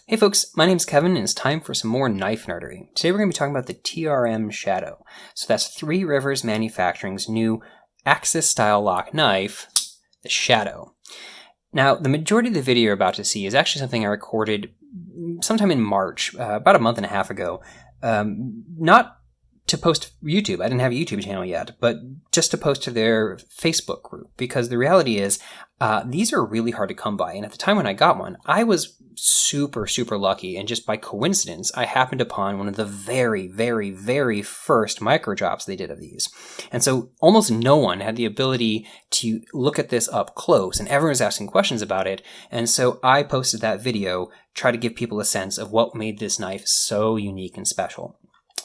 Hey folks, my name's Kevin and it's time for some more knife nerdery. Today we're going to be talking about the TRM Shadow. So that's Three Rivers Manufacturing's new Axis-style lock knife, the Shadow. Now, the majority of the video you're about to see is actually something I recorded sometime in March, about a month and a half ago. Not to post to YouTube. I didn't have a YouTube channel yet, but just to post to their Facebook group, because the reality is these are really hard to come by. And at the time when I got one, I was super lucky, and just by coincidence I happened upon one of the very first micro drops they did of these. And so almost no one had the ability to look at this up close, and everyone was asking questions about it. And so I posted that video, try to give people a sense of what made this knife so unique and special.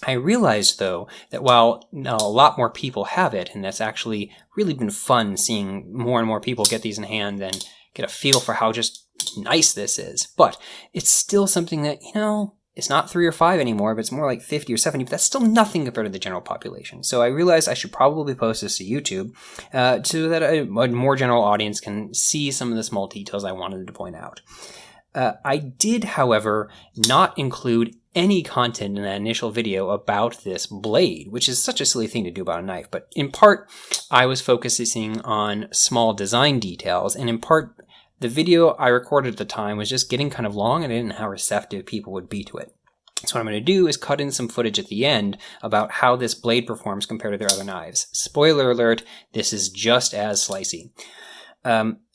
I realized, though, that while now a lot more people have it, and that's actually really been fun seeing more and more people get these in hand and get a feel for how just nice this is, but it's still something that, it's not 3 or 5 anymore, but it's more like 50 or 70, but that's still nothing compared to the general population. So I realized I should probably post this to YouTube so that a more general audience can see some of the small details I wanted to point out. I did, however, not include any content in that initial video about this blade, which is such a silly thing to do about a knife. But in part, I was focusing on small design details, and in part, the video I recorded at the time was just getting kind of long, and I didn't know how receptive people would be to it. So what I'm going to do is cut in some footage at the end about how this blade performs compared to their other knives. Spoiler alert, this is just as slicey.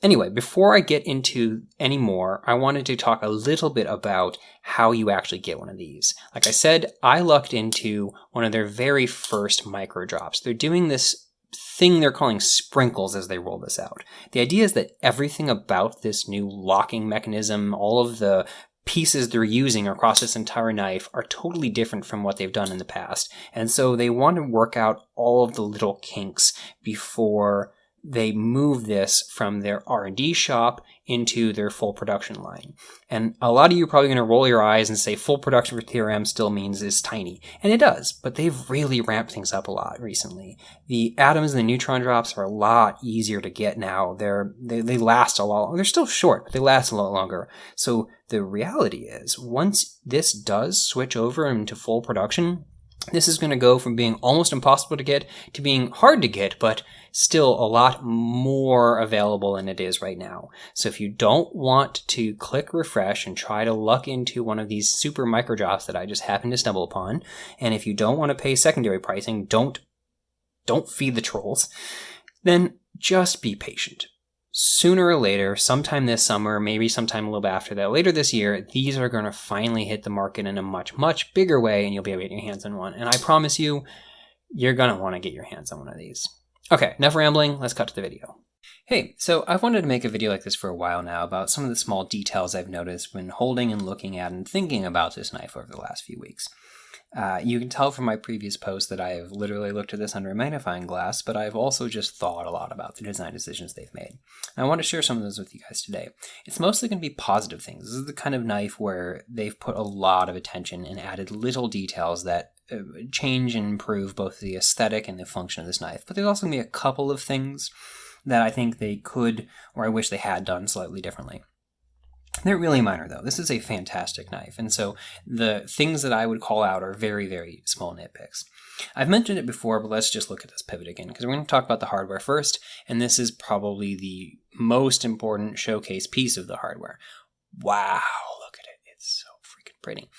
Anyway, before I get into any more, I wanted to talk a little bit about how you actually get one of these. Like I said, I lucked into one of their very first micro drops. They're doing this thing they're calling sprinkles as they roll this out. The idea is that everything about this new locking mechanism, all of the pieces they're using across this entire knife are totally different from what they've done in the past. And so they want to work out all of the little kinks before they move this from their R&D shop into their full production line. And a lot of you are probably going to roll your eyes and say full production for TRM still means it's tiny. And it does, but they've really ramped things up a lot recently. The atoms and the neutron drops are a lot easier to get now. They last a lot longer. They're still short, but they last a lot longer. So the reality is, once this does switch over into full production, this is going to go from being almost impossible to get to being hard to get, but still a lot more available than it is right now. So if you don't want to click refresh and try to luck into one of these super micro drops that I just happened to stumble upon, and if you don't want to pay secondary pricing, don't feed the trolls, then just be patient. Sooner or later, sometime this summer, maybe sometime a little bit after that, later this year, these are going to finally hit the market in a much bigger way, and you'll be able to get your hands on one. And I promise you, you're going to want to get your hands on one of these. Okay, enough rambling, let's cut to the video. Hey, so I've wanted to make a video like this for a while now about some of the small details I've noticed when holding and looking at and thinking about this knife over the last few weeks. You can tell from my previous post that I have literally looked at this under a magnifying glass, but I've also just thought a lot about the design decisions they've made. And I want to share some of those with you guys today. It's mostly going to be positive things. This is the kind of knife where they've put a lot of attention and added little details that change and improve both the aesthetic and the function of this knife. But there's also going to be a couple of things that I think they could, or I wish they had done slightly differently. They're really minor, though. This is a fantastic knife, and so the things that I would call out are very small nitpicks. I've mentioned it before, but let's just look at this pivot again, because we're going to talk about the hardware first, and this is probably the most important showcase piece of the hardware. Wow, look at it. It's so freaking pretty.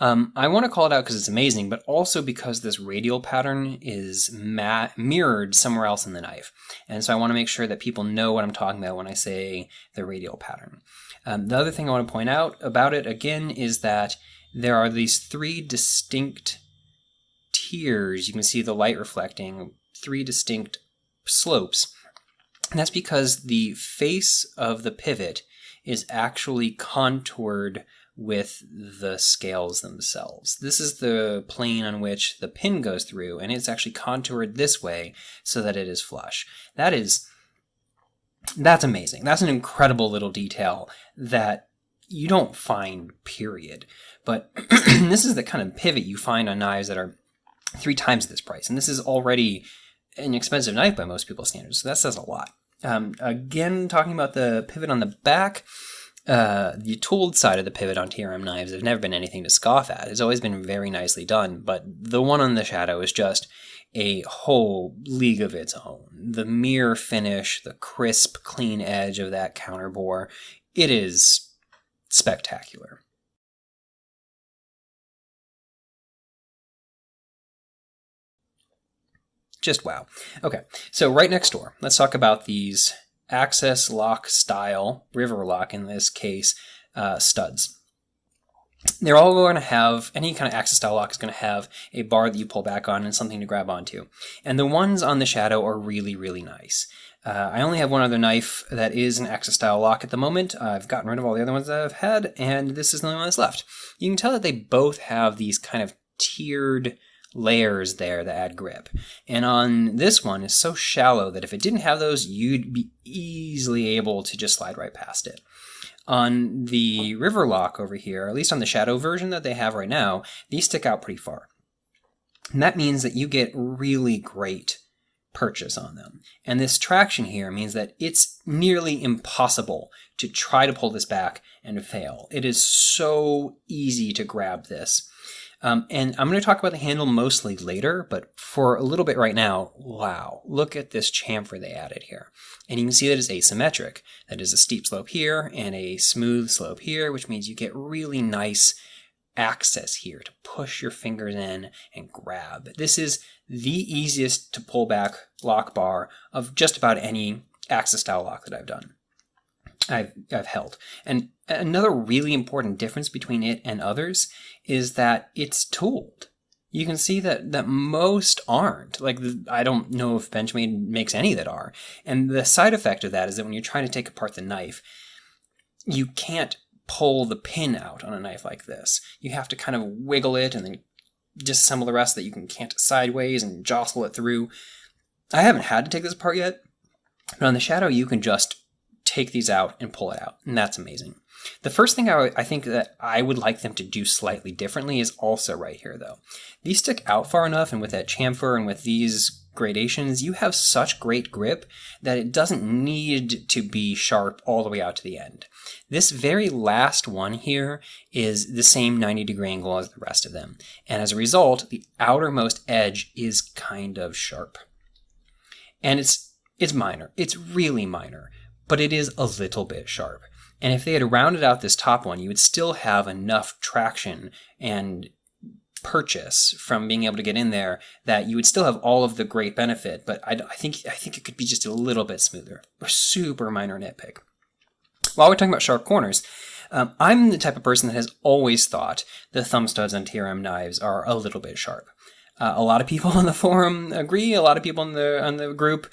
I want to call it out because it's amazing, but also because this radial pattern is mirrored somewhere else in the knife. And so I want to make sure that people know what I'm talking about when I say the radial pattern. The other thing I want to point out about it, again, is that there are these 3 distinct tiers. You can see the light reflecting, 3 distinct slopes. And that's because the face of the pivot is actually contoured with the scales themselves. This is the plane on which the pin goes through, and it's actually contoured this way so that it is flush. That's amazing. That's an incredible little detail that you don't find, period. But this is the kind of pivot you find on knives that are 3 times this price, and this is already an expensive knife by most people's standards, so that says a lot. Again, talking about the pivot on the back, the tooled side of the pivot on TRM knives has never been anything to scoff at. It's always been very nicely done, but the one on the Shadow is just a whole league of its own. The mirror finish, the crisp, clean edge of that counterbore, it is spectacular. Just wow. Okay, so right next door, let's talk about these access lock style, river lock in this case, studs. They're all going to have, any kind of access style lock is going to have a bar that you pull back on and something to grab onto. And the ones on the Shadow are really, really nice. I only have one other knife that is an access style lock at the moment. I've gotten rid of all the other ones that I've had, and this is the only one that's left. You can tell that they both have these kind of tiered layers there that add grip. And on this one, it's so shallow that if it didn't have those, you'd be easily able to just slide right past it. On the river lock over here, or at least on the Shadow version that they have right now, these stick out pretty far. And that means that you get really great purchase on them. And this traction here means that it's nearly impossible to try to pull this back and fail. It is so easy to grab this. And I'm going to talk about the handle mostly later, but for a little bit right now, wow, look at this chamfer they added here. And you can see that it's asymmetric. That is a steep slope here and a smooth slope here, which means you get really nice access here to push your fingers in and grab. This is the easiest to pull back lock bar of just about any access style lock that I've done. I've held. And another really important difference between it and others is that it's tooled. You can see that most aren't. Like, I don't know if Benchmade makes any that are. And the side effect of that is that when you're trying to take apart the knife, you can't pull the pin out on a knife like this. You have to kind of wiggle it and then disassemble the rest so that you can cant it sideways and jostle it through. I haven't had to take this apart yet, but on the Shadow you can just take these out and pull it out, and that's amazing. The first thing I think that I would like them to do slightly differently is also right here, though. These stick out far enough, and with that chamfer and with these gradations, you have such great grip that it doesn't need to be sharp all the way out to the end. This very last one here is the same 90-degree angle as the rest of them, and as a result, the outermost edge is kind of sharp. And it's minor. It's really minor. But it is a little bit sharp. And if they had rounded out this top one, you would still have enough traction and purchase from being able to get in there that you would still have all of the great benefit, but I think it could be just a little bit smoother. A super minor nitpick. While we're talking about sharp corners, I'm the type of person that has always thought the thumb studs on TRM knives are a little bit sharp. A lot of people on the forum agree. A lot of people on the group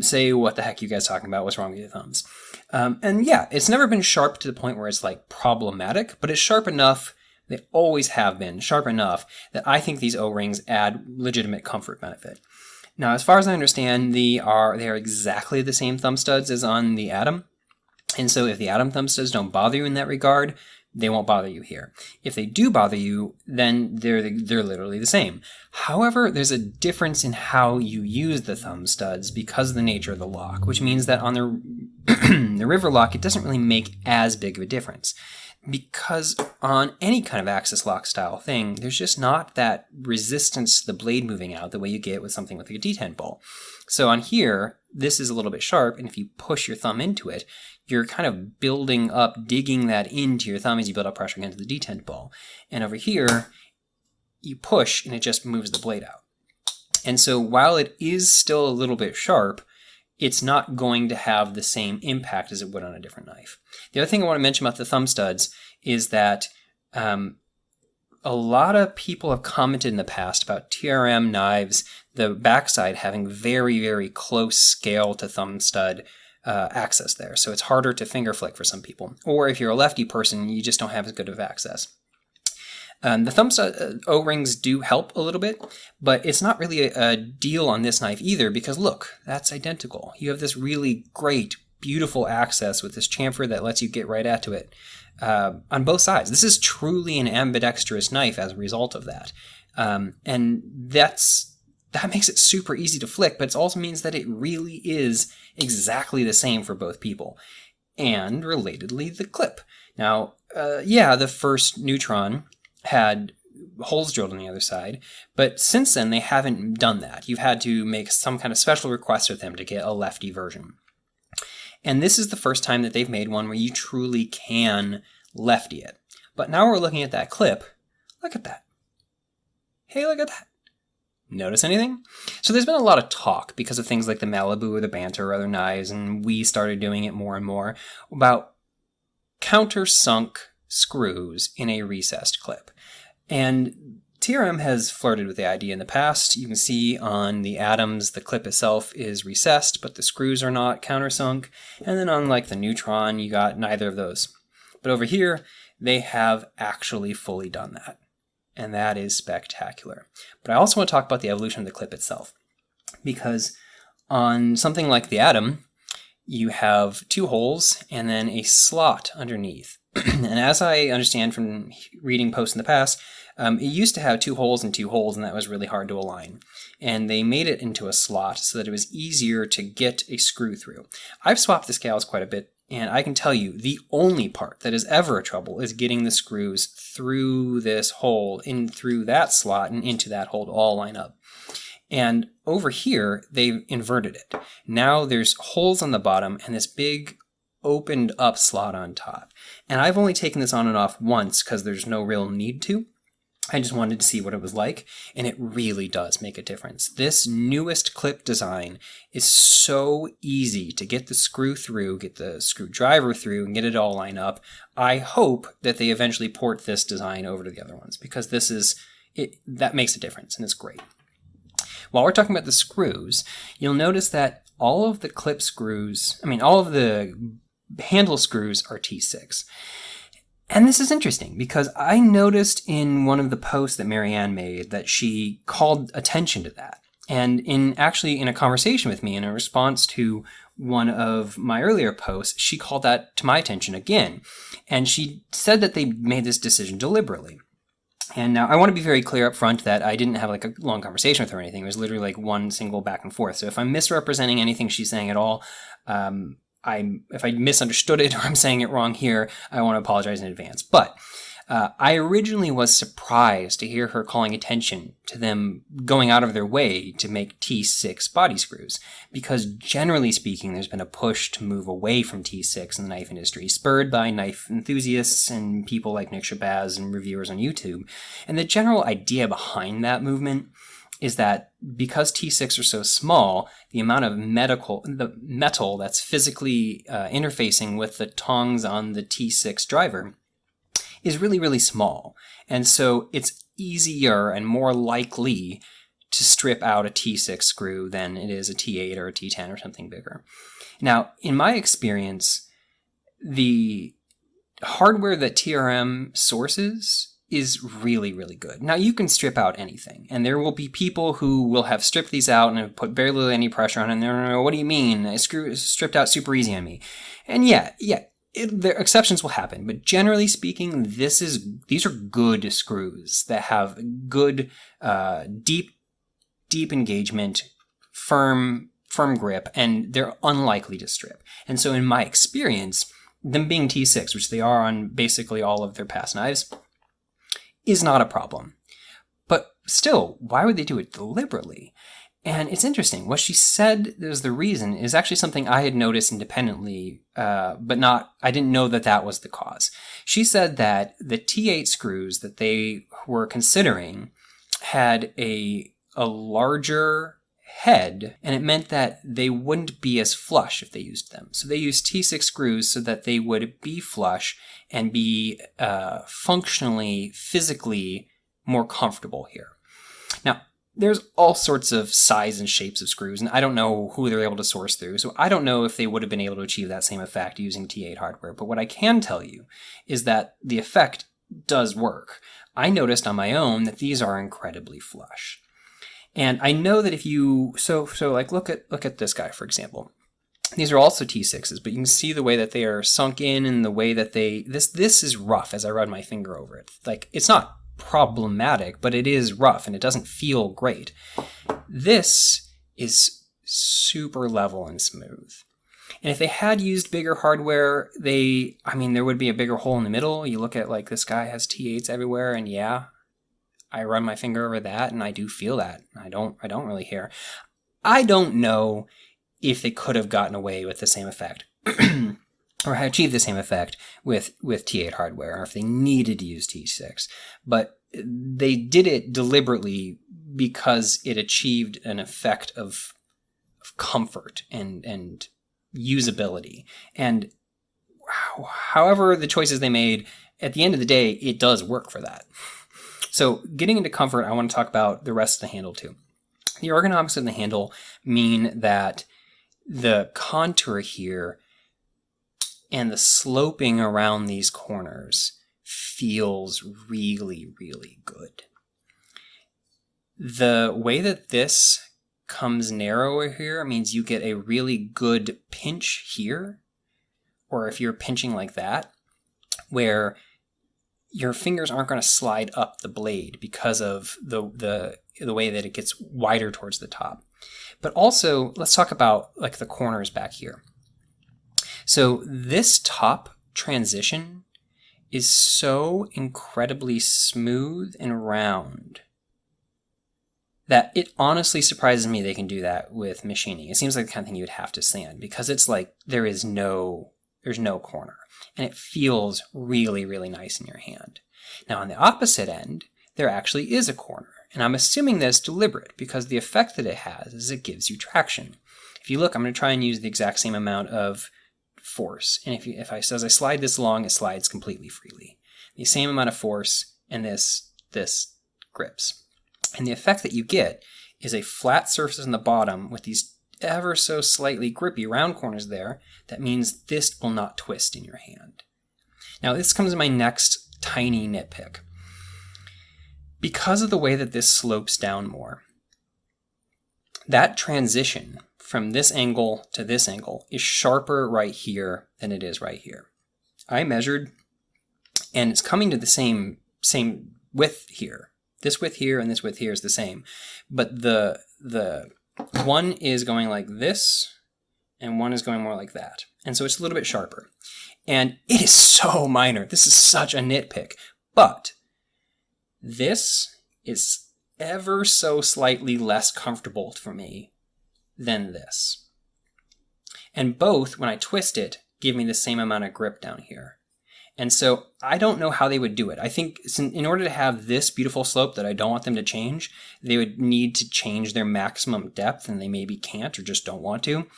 say, what the heck are you guys talking about? What's wrong with your thumbs? And yeah, it's never been sharp to the point where it's like problematic, but it's sharp enough, they always have been sharp enough that I think these O-rings add legitimate comfort benefit. Now, as far as I understand, they are exactly the same thumb studs as on the Atom. And so if the Atom thumb studs don't bother you in that regard, they won't bother you here. If they do bother you, then they're literally the same. However, there's a difference in how you use the thumb studs because of the nature of the lock, which means that on the river lock, it doesn't really make as big of a difference. Because on any kind of access lock style thing, there's just not that resistance to the blade moving out the way you get with something with like a detent ball. So on here, this is a little bit sharp, and if you push your thumb into it, you're kind of building up, digging that into your thumb as you build up pressure against the detent ball. And over here, you push and it just moves the blade out. And so while it is still a little bit sharp, it's not going to have the same impact as it would on a different knife. The other thing I want to mention about the thumb studs is that a lot of people have commented in the past about TRM knives, the backside having very, very close scale to thumb stud access there. So it's harder to finger flick for some people. Or if you're a lefty person, you just don't have as good of access. The thumb stud O-rings do help a little bit, but it's not really a deal on this knife either because look, that's identical. You have this really great, beautiful access with this chamfer that lets you get right at to it on both sides. This is truly an ambidextrous knife as a result of that. And that's that makes it super easy to flick, but it also means that it really is exactly the same for both people. And relatedly, the clip. Now, the first Neutron had holes drilled on the other side, but since then they haven't done that. You've had to make some kind of special request with them to get a lefty version. And this is the first time that they've made one where you truly can lefty it. But now we're looking at that clip. Look at that. Hey, look at that. Notice anything? So there's been a lot of talk because of things like the Malibu or the Banter or other knives, and we started doing it more and more, about countersunk screws in a recessed clip. And TRM has flirted with the idea in the past. You can see on the Atoms, the clip itself is recessed, but the screws are not countersunk. And then on like the Neutron, you got neither of those. But over here, they have actually fully done that. And that is spectacular. But I also want to talk about the evolution of the clip itself. Because on something like the Atom, you have two holes and then a slot underneath. And as I understand from reading posts in the past, it used to have two holes and two holes, and that was really hard to align. And they made it into a slot so that it was easier to get a screw through. I've swapped the scales quite a bit, and I can tell you the only part that is ever a trouble is getting the screws through this hole, in through that slot, and into that hole to all line up. And over here, they've inverted it. Now there's holes on the bottom and this big opened up slot on top. And I've only taken this on and off once because there's no real need to. I just wanted to see what it was like, and it really does make a difference. This newest clip design is so easy to get the screw through, get the screwdriver through, and get it all lined up. I hope that they eventually port this design over to the other ones, because this is that makes a difference, and it's great. While we're talking about the screws, you'll notice that all of the clip screws, all of the handle screws are T6. And this is interesting because I noticed in one of the posts that Marianne made that she called attention to that. And in a conversation with me in a response to one of my earlier posts, she called that to my attention again. And she said that they made this decision deliberately. And now I want to be very clear up front that I didn't have like a long conversation with her or anything. It was literally like one single back and forth. So if I'm misrepresenting anything she's saying at all, if I misunderstood it or I'm saying it wrong here, I want to apologize in advance. But I originally was surprised to hear her calling attention to them going out of their way to make T6 body screws, because generally speaking, there's been a push to move away from T6 in the knife industry, spurred by knife enthusiasts and people like Nick Shabazz and reviewers on YouTube. And the general idea behind that movement is that because T6 are so small, the amount of the metal that's physically interfacing with the tongs on the T6 driver is really, really small. And so it's easier and more likely to strip out a T6 screw than it is a T8 or a T10 or something bigger. Now, in my experience, the hardware that TRM sources is really, really good. Now, you can strip out anything, and there will be people who will have stripped these out and have put barely any pressure on it, and they're, what do you mean? A screw is stripped out super easy on me. And there exceptions will happen, but generally speaking, these are good screws that have good, deep engagement, firm grip, and they're unlikely to strip. And so in my experience, them being T6, which they are on basically all of their past knives, is not a problem. But still, why would they do it deliberately? And it's interesting. What she said is the reason is actually something I had noticed independently, but I didn't know that was the cause. She said that the T8 screws that they were considering had a larger head, and it meant that they wouldn't be as flush if they used them. So they used T6 screws so that they would be flush and be functionally, physically more comfortable here. Now, there's all sorts of size and shapes of screws, and I don't know who they're able to source through, so I don't know if they would have been able to achieve that same effect using T8 hardware. But what I can tell you is that the effect does work. I noticed on my own that these are incredibly flush. And I know that if you, look at this guy, for example. These are also T6s, but you can see the way that they are sunk in and the way that this is rough as I run my finger over it. Like, it's not problematic, but it is rough and it doesn't feel great. This is super level and smooth. And if they had used bigger hardware, there would be a bigger hole in the middle. You look at like this guy has T8s everywhere, and yeah, I run my finger over that and I do feel that. I don't really care. I don't know if they could have gotten away with the same effect or achieved the same effect with T8 hardware, or if they needed to use T6. But they did it deliberately because it achieved an effect of comfort and usability. And however the choices they made, at the end of the day, it does work for that. So getting into comfort, I want to talk about the rest of the handle too. The ergonomics of the handle mean that the contour here and the sloping around these corners feels really, really good. The way that this comes narrower here means you get a really good pinch here, or if you're pinching like that, where your fingers aren't going to slide up the blade because of the way that it gets wider towards the top. But also, let's talk about like the corners back here. So this top transition is so incredibly smooth and round that it honestly surprises me they can do that with machining. It seems like the kind of thing you would have to sand, because it's like there's no corner, and it feels really, really nice in your hand. Now on the opposite end, there actually is a corner, and I'm assuming that's deliberate because the effect that it has is it gives you traction. If you look, I'm going to try and use the exact same amount of force, and as I slide this along, it slides completely freely. The same amount of force, and this grips. And the effect that you get is a flat surface on the bottom with these ever so slightly grippy round corners there. That means this will not twist in your hand. Now this comes to my next tiny nitpick. Because of the way that this slopes down more, that transition from this angle to this angle is sharper right here than it is right here. I measured, and it's coming to the same width here. This width here and this width here is the same, but the one is going like this and one is going more like that. And so it's a little bit sharper. And it is so minor. This is such a nitpick. But this is ever so slightly less comfortable for me than this. And both, when I twist it, give me the same amount of grip down here. And so I don't know how they would do it. I think in order to have this beautiful slope that I don't want them to change, they would need to change their maximum depth, and they maybe can't or just don't want to,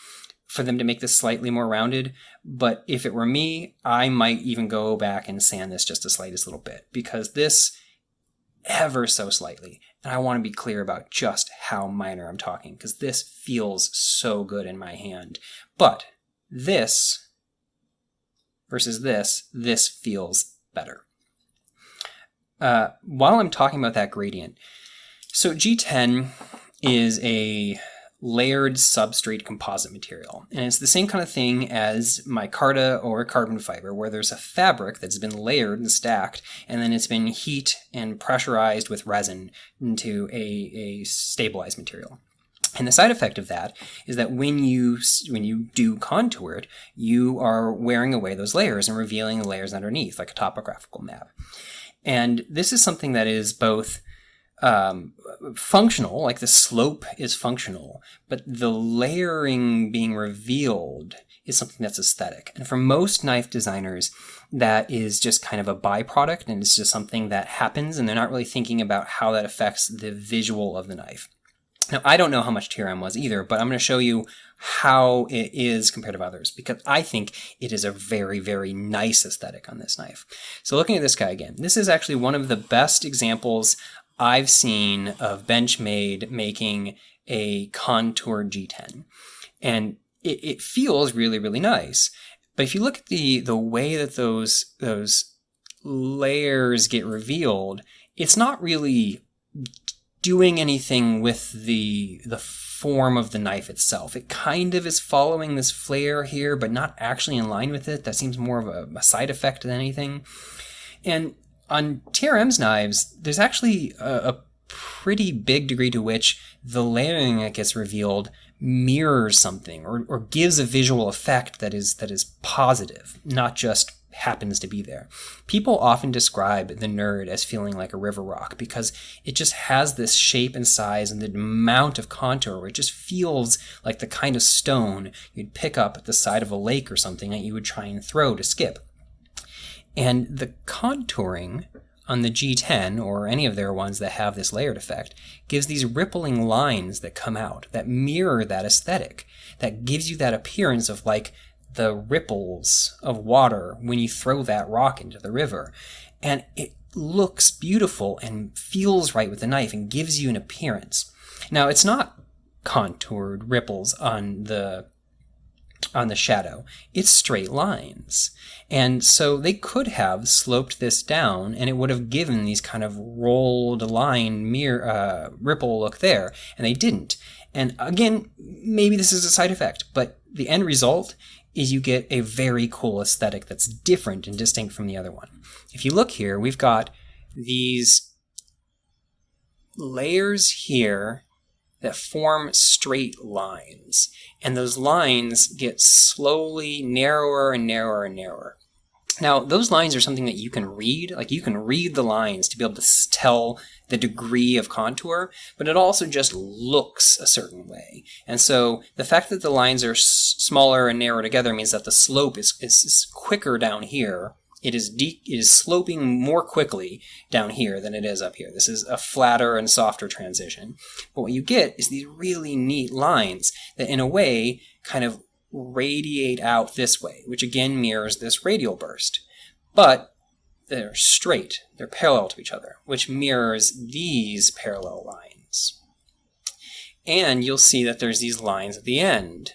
for them to make this slightly more rounded. But if it were me, I might even go back and sand this just the slightest little bit, because this ever so slightly, and I want to be clear about just how minor I'm talking, because this feels so good in my hand. But this versus this feels better. While I'm talking about that gradient, so G10 is a layered substrate composite material, and it's the same kind of thing as micarta or carbon fiber, where there's a fabric that's been layered and stacked, and then it's been heat and pressurized with resin into a stabilized material. And the side effect of that is that when you do contour it, you are wearing away those layers and revealing the layers underneath, like a topographical map. And this is something that is both functional, like the slope is functional, but the layering being revealed is something that's aesthetic. And for most knife designers, that is just kind of a byproduct, and it's just something that happens, and they're not really thinking about how that affects the visual of the knife. Now, I don't know how much TRM was either, but I'm going to show you how it is compared to others, because I think it is a very, very nice aesthetic on this knife. So looking at this guy again, this is actually one of the best examples I've seen of Benchmade making a contoured G10. And it feels really, really nice. But if you look at the way that those layers get revealed, it's not really doing anything with the form of the knife itself. It kind of is following this flare here, but not actually in line with it. That seems more of a side effect than anything. And On TRM's knives, there's actually a pretty big degree to which the layering that gets revealed mirrors something or gives a visual effect that is positive, not just happens to be there. People often describe the nerd as feeling like a river rock because it just has this shape and size and the amount of contour where it just feels like the kind of stone you'd pick up at the side of a lake or something that you would try and throw to skip. And the contouring on the G10, or any of their ones that have this layered effect, gives these rippling lines that come out, that mirror that aesthetic, that gives you that appearance of like the ripples of water when you throw that rock into the river. And it looks beautiful and feels right with the knife and gives you an appearance. Now, it's not contoured ripples on the shadow, it's straight lines. And so they could have sloped this down and it would have given these kind of rolled line ripple look there, and they didn't. And again, maybe this is a side effect, but the end result is you get a very cool aesthetic that's different and distinct from the other one. If you look here, we've got these layers here that form straight lines. And those lines get slowly narrower and narrower and narrower. Now, those lines are something that you can read. Like, you can read the lines to be able to tell the degree of contour, but it also just looks a certain way. And so the fact that the lines are smaller and narrower together means that the slope is quicker down here. It is sloping more quickly down here than it is up here. This is a flatter and softer transition. But what you get is these really neat lines that in a way kind of radiate out this way, which again mirrors this radial burst. But they're straight, they're parallel to each other, which mirrors these parallel lines. And you'll see that there's these lines at the end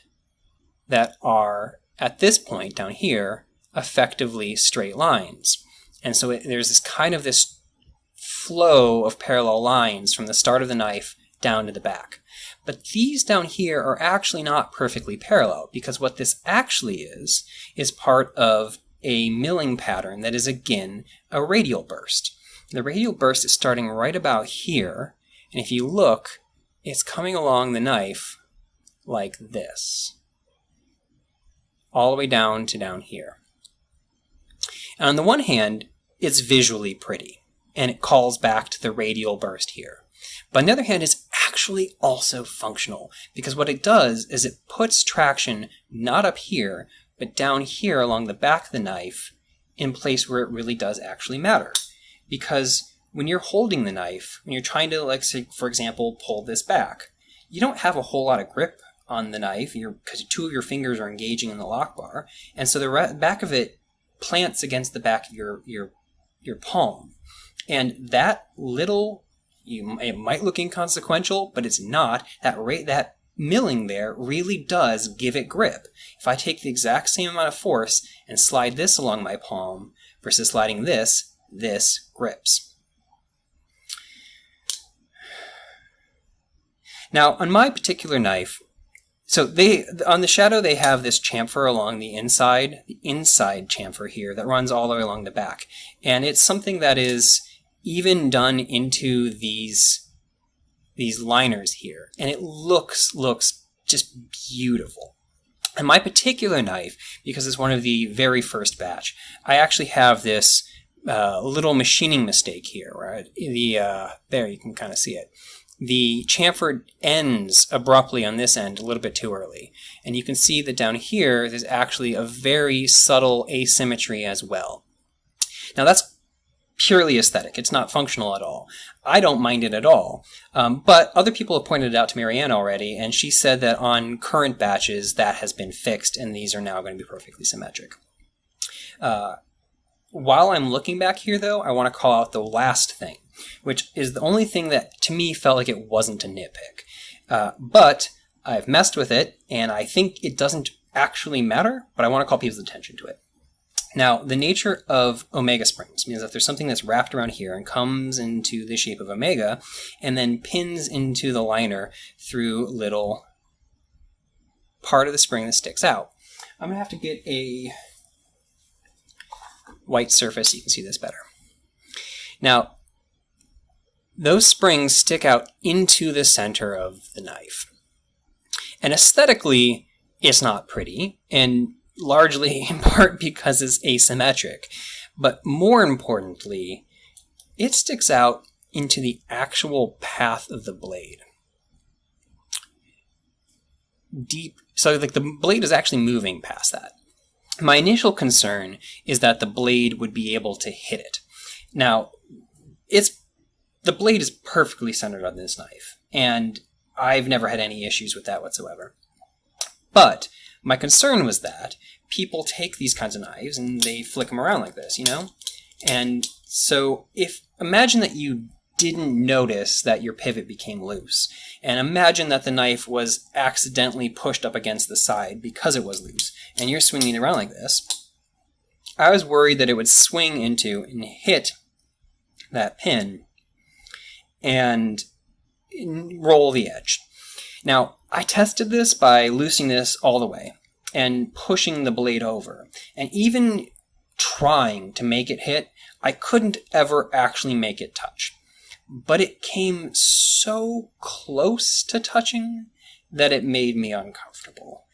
that are, at this point down here, effectively straight lines. And so there's this kind of this flow of parallel lines from the start of the knife down to the back. But these down here are actually not perfectly parallel, because what this actually is part of a milling pattern that is again a radial burst. The radial burst is starting right about here, and if you look, it's coming along the knife like this, all the way down to down here. And on the one hand, it's visually pretty, and it calls back to the radial burst here. But on the other hand, it's actually also functional, because what it does is it puts traction not up here, but down here along the back of the knife in a place where it really does actually matter. Because when you're holding the knife, when you're trying to, like, say, for example, pull this back, you don't have a whole lot of grip on the knife because two of your fingers are engaging in the lock bar, and so the back of it plants against the back of your palm. And that little, it might look inconsequential, but it's not. That milling there really does give it grip. If I take the exact same amount of force and slide this along my palm versus sliding this grips. Now, on my particular knife, so on the Shadow, they have this chamfer along the inside chamfer here that runs all the way along the back. And it's something that is even done into these liners here. And it looks just beautiful. And my particular knife, because it's one of the very first batch, I actually have this little machining mistake here. Right? There, you can kind of see it. The chamfer ends abruptly on this end a little bit too early. And you can see that down here, there's actually a very subtle asymmetry as well. Now that's purely aesthetic. It's not functional at all. I don't mind it at all. But other people have pointed it out to Marianne already, and she said that on current batches, that has been fixed, and these are now going to be perfectly symmetric. While I'm looking back here, though, I want to call out the last thing, which is the only thing that, to me, felt like it wasn't a nitpick. But I've messed with it, and I think it doesn't actually matter, but I want to call people's attention to it. Now, the nature of omega springs means that there's something that's wrapped around here and comes into the shape of omega, and then pins into the liner through little part of the spring that sticks out. I'm going to have to get a white surface so you can see this better. Now, those springs stick out into the center of the knife. And aesthetically, it's not pretty, and largely in part because it's asymmetric. But more importantly, it sticks out into the actual path of the blade. Deep, so like the blade is actually moving past that. My initial concern is that the blade would be able to hit it. Now, the blade is perfectly centered on this knife, and I've never had any issues with that whatsoever. But my concern was that people take these kinds of knives and they flick them around like this, you know? And so imagine that you didn't notice that your pivot became loose, and imagine that the knife was accidentally pushed up against the side because it was loose, and you're swinging it around like this. I was worried that it would swing into and hit that pin and roll the edge. Now, I tested this by loosening this all the way and pushing the blade over. And even trying to make it hit, I couldn't ever actually make it touch. But it came so close to touching that it made me uncomfortable.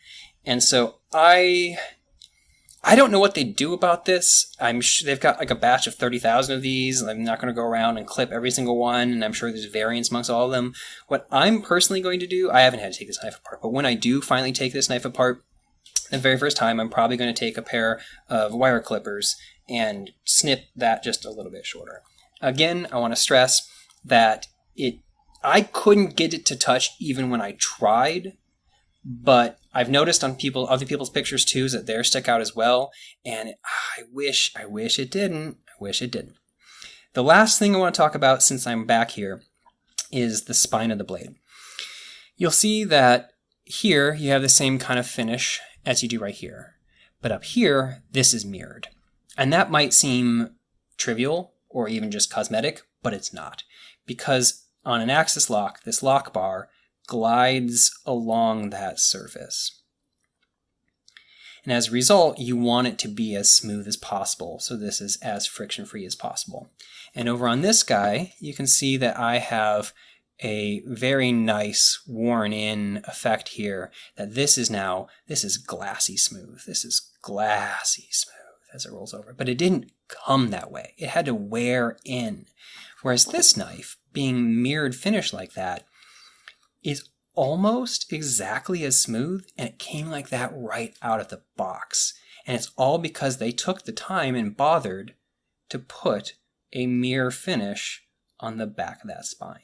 And so I don't know what they do about this. I'm sure they've got like a batch of 30,000 of these, and I'm not going to go around and clip every single one, and I'm sure there's variants amongst all of them. What I'm personally going to do, I haven't had to take this knife apart, but when I do finally take this knife apart, the very first time, I'm probably going to take a pair of wire clippers and snip that just a little bit shorter. Again, I want to stress that I couldn't get it to touch even when I tried, but I've noticed on other people's pictures too that theirs stick out as well, and I wish it didn't. I wish it didn't. The last thing I want to talk about since I'm back here is the spine of the blade. You'll see that here you have the same kind of finish as you do right here, but up here this is mirrored. And that might seem trivial or even just cosmetic, but it's not, because on an axis lock, this lock bar glides along that surface. And as a result, you want it to be as smooth as possible, so this is as friction-free as possible. And over on this guy, you can see that I have a very nice worn-in effect here, that this is glassy smooth. This is glassy smooth as it rolls over. But it didn't come that way. It had to wear in. Whereas this knife, being mirrored finish like that, is almost exactly as smooth, and it came like that right out of the box. And it's all because they took the time and bothered to put a mirror finish on the back of that spine.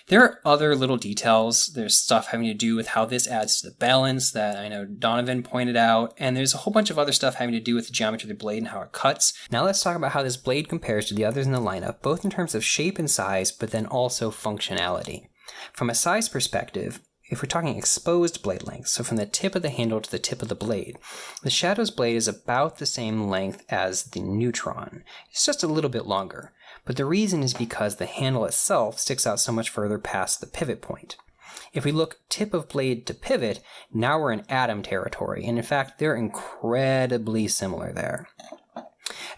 There are other little details. There's stuff having to do with how this adds to the balance that I know Donovan pointed out, and there's a whole bunch of other stuff having to do with the geometry of the blade and how it cuts. Now let's talk about how this blade compares to the others in the lineup, both in terms of shape and size, but then also functionality. From a size perspective, if we're talking exposed blade length, so from the tip of the handle to the tip of the blade, the Shadow's blade is about the same length as the Neutron. It's just a little bit longer. But the reason is because the handle itself sticks out so much further past the pivot point. If we look tip of blade to pivot, now we're in atom territory, and in fact, they're incredibly similar there.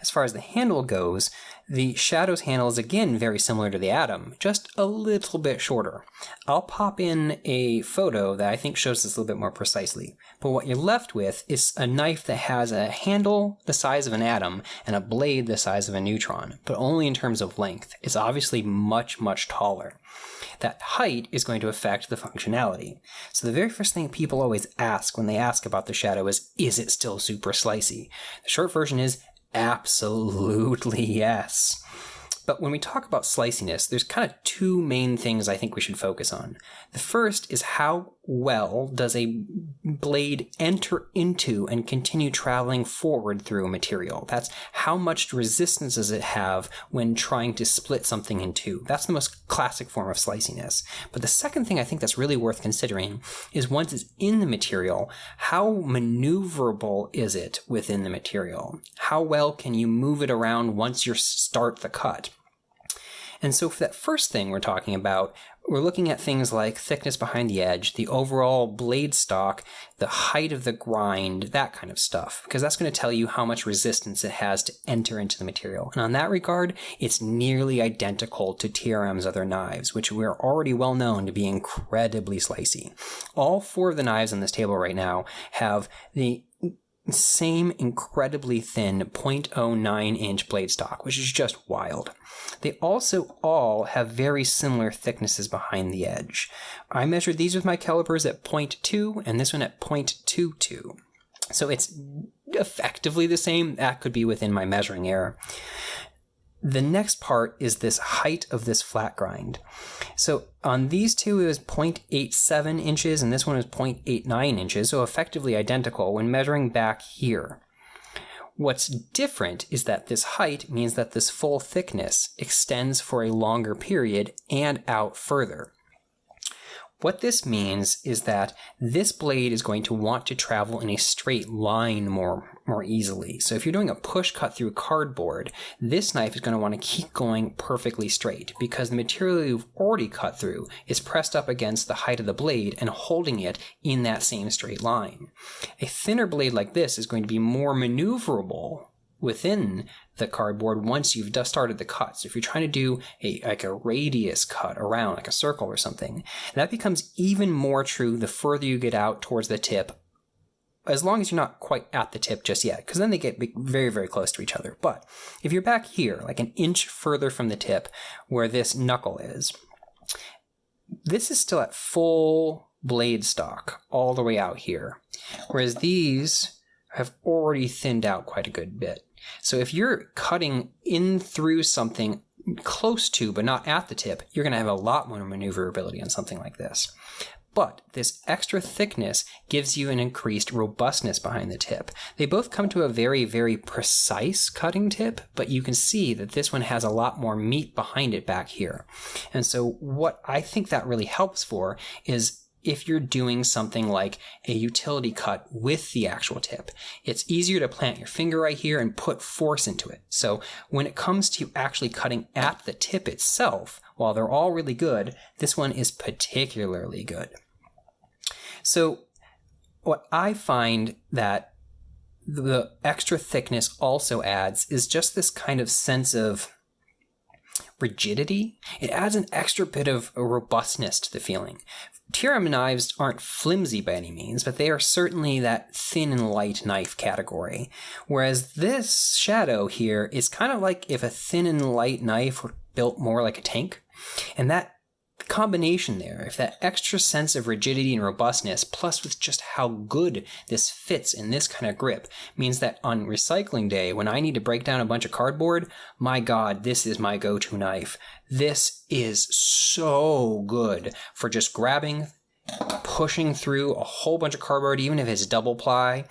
As far as the handle goes, the Shadow's handle is again very similar to the Atom, just a little bit shorter. I'll pop in a photo that I think shows this a little bit more precisely. But what you're left with is a knife that has a handle the size of an Atom and a blade the size of a Neutron, but only in terms of length. It's obviously much, much taller. That height is going to affect the functionality. So the very first thing people always ask when they ask about the Shadow is it still super slicey? The short version is absolutely yes. But when we talk about sliciness, there's kind of two main things I think we should focus on. The first is how well does a blade enter into and continue traveling forward through a material. That's how much resistance does it have when trying to split something in two. That's the most classic form of sliciness. But the second thing I think that's really worth considering is once it's in the material, how maneuverable is it within the material? How well can you move it around once you start the cut? And so for that first thing we're talking about, we're looking at things like thickness behind the edge, the overall blade stock, the height of the grind, that kind of stuff, because that's going to tell you how much resistance it has to enter into the material. And on that regard, it's nearly identical to TRM's other knives, which we're already well known to be incredibly slicey. All 4 of the knives on this table right now have the same incredibly thin 0.09 inch blade stock, which is just wild. They also all have very similar thicknesses behind the edge. I measured these with my calipers at 0.2 and this one at 0.22. So it's effectively the same. That could be within my measuring error. The next part is this height of this flat grind. So on these two, it was 0.87 inches, and this one is 0.89 inches, so effectively identical when measuring back here. What's different is that this height means that this full thickness extends for a longer period and out further. What this means is that this blade is going to want to travel in a straight line more easily. So if you're doing a push cut through cardboard, this knife is going to want to keep going perfectly straight because the material you've already cut through is pressed up against the height of the blade and holding it in that same straight line. A thinner blade like this is going to be more maneuverable within the cardboard once you've just started the cut. So if you're trying to do like a radius cut around, like a circle or something, that becomes even more true the further you get out towards the tip, as long as you're not quite at the tip just yet, because then they get very, very close to each other. But if you're back here, like an inch further from the tip where this knuckle is, this is still at full blade stock all the way out here, whereas these have already thinned out quite a good bit. So if you're cutting in through something close to but not at the tip, you're going to have a lot more maneuverability on something like this. But this extra thickness gives you an increased robustness behind the tip. They both come to a very, very precise cutting tip, but you can see that this one has a lot more meat behind it back here. And so what I think that really helps for is if you're doing something like a utility cut with the actual tip, it's easier to plant your finger right here and put force into it. So when it comes to actually cutting at the tip itself, while they're all really good, this one is particularly good. So what I find that the extra thickness also adds is just this kind of sense of rigidity. It adds an extra bit of robustness to the feeling. TRM knives aren't flimsy by any means, but they are certainly that thin and light knife category. Whereas this Shadow here is kind of like if a thin and light knife were built more like a tank. And that combination there, if that extra sense of rigidity and robustness, plus with just how good this fits in this kind of grip, means that on recycling day, when I need to break down a bunch of cardboard, my God, this is my go-to knife. This is so good for just grabbing, pushing through a whole bunch of cardboard, even if it's double ply,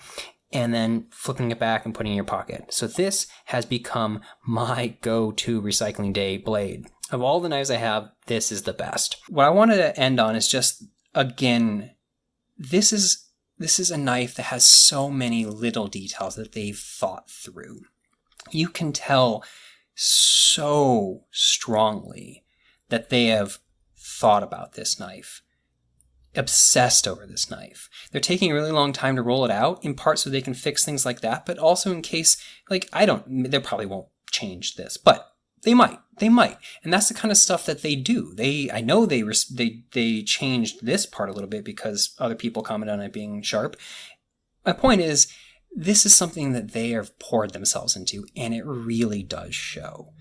and then flipping it back and putting it in your pocket. So this has become my go-to recycling day blade. Of all the knives I have, this is the best. What I wanted to end on is just, again, this is a knife that has so many little details that they've thought through. You can tell so strongly that they have thought about this knife, obsessed over this knife. They're taking a really long time to roll it out, in part so they can fix things like that, but also in case, like, they probably won't change this, but they might. And that's the kind of stuff that they do. I know they changed this part a little bit because other people commented on it being sharp. My point is, this is something that they have poured themselves into, and it really does show.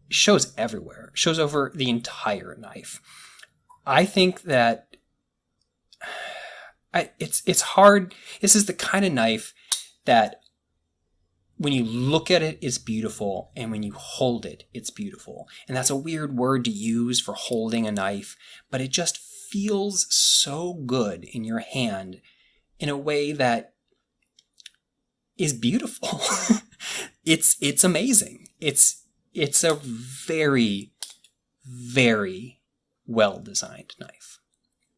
It shows everywhere. It shows over the entire knife. I think that it's hard. This is the kind of knife that when you look at it, it's beautiful, and when you hold it, it's beautiful. And that's a weird word to use for holding a knife, but it just feels so good in your hand in a way that is beautiful. It's amazing. It's a very, very well-designed knife.